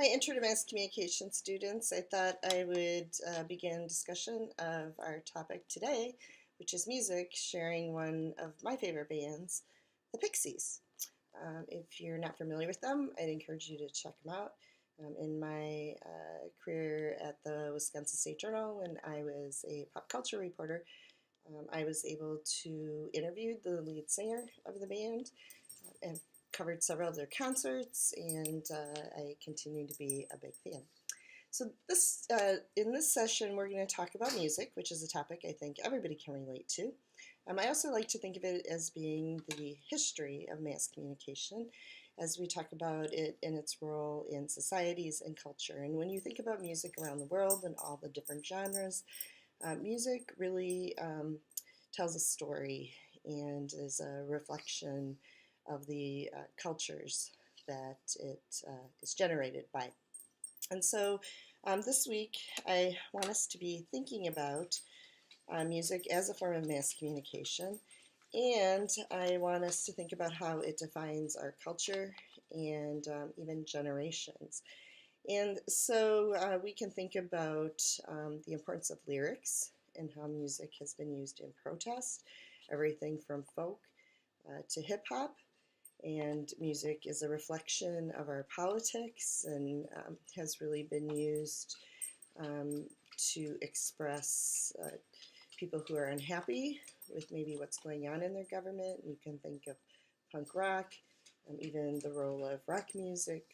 Hi, Intro to Mass Communication students. I thought I would begin discussion of our topic today, which is music, sharing one of my favorite bands, the Pixies. If you're not familiar with them, I'd encourage you to check them out. In my career at the Wisconsin State Journal, when I was a pop culture reporter, I was able to interview the lead singer of the band and covered several of their concerts, and I continue to be a big fan. So in this session, we're going to talk about music, which is a topic I think everybody can relate to. I also like to think of it as being the history of mass communication, as we talk about it in its role in societies and culture. And when you think about music around the world and all the different genres, music really tells a story and is a reflection of the cultures that it is generated by. And so this week, I want us to be thinking about music as a form of mass communication, and I want us to think about how it defines our culture and even generations. And so we can think about the importance of lyrics and how music has been used in protest, everything from folk to hip hop. And music is a reflection of our politics and has really been used um, to express people who are unhappy with maybe what's going on in their government. You can think of punk rock, even the role of rock music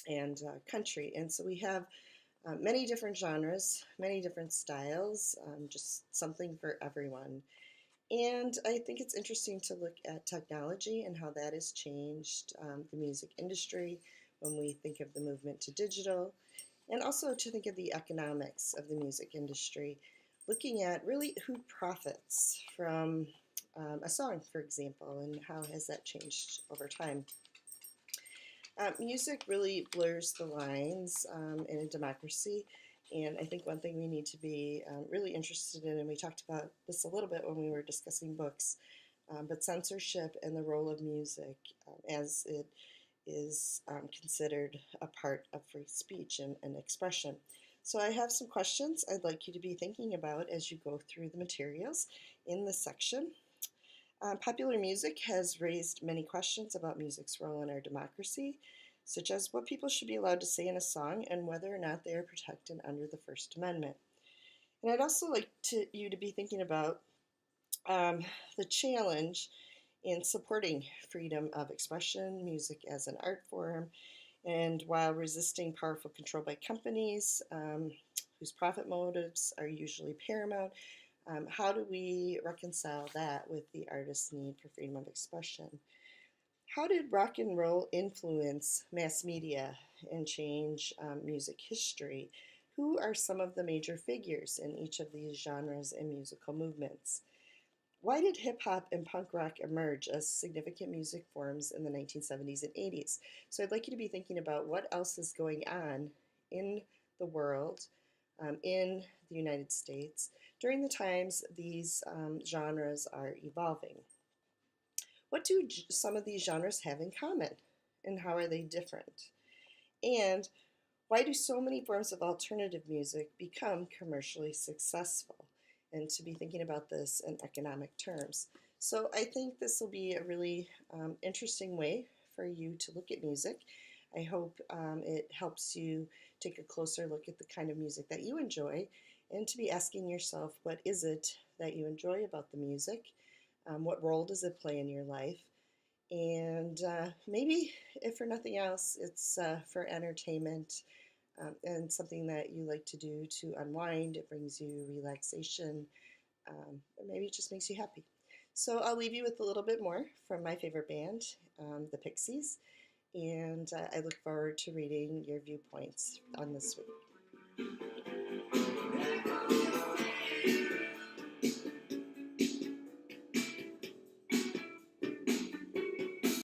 and country. And so we have many different genres, many different styles, just something for everyone. And I think it's interesting to look at technology and how that has changed the music industry when we think of the movement to digital, and also to think of the economics of the music industry, looking at really who profits from a song, for example, and how has that changed over time. Music really blurs the lines in a democracy, and I think one thing we need to be really interested in, and we talked about this a little bit when we were discussing books, but censorship and the role of music as it is considered a part of free speech and expression. So I have some questions I'd like you to be thinking about as you go through the materials in this section. Popular music has raised many questions about music's role in our democracy, such as what people should be allowed to say in a song and whether or not they are protected under the First Amendment. And I'd also like you to be thinking about the challenge in supporting freedom of expression, music as an art form, and while resisting powerful control by companies whose profit motives are usually paramount, how do we reconcile that with the artist's need for freedom of expression? How did rock and roll influence mass media and change music history? Who are some of the major figures in each of these genres and musical movements? Why did hip hop and punk rock emerge as significant music forms in the 1970s and 80s? So I'd like you to be thinking about what else is going on in the world, in the United States, during the times these genres are evolving. What do some of these genres have in common, and how are they different? And why do so many forms of alternative music become commercially successful? And to be thinking about this in economic terms. So I think this will be a really interesting way for you to look at music. I hope it helps you take a closer look at the kind of music that you enjoy and to be asking yourself, what is it that you enjoy about the music? What role does it play in your life? And maybe, if for nothing else, it's for entertainment and something that you like to do to unwind. It brings you relaxation, or maybe it just makes you happy. So I'll leave you with a little bit more from my favorite band, the Pixies, and I look forward to reading your viewpoints on this week.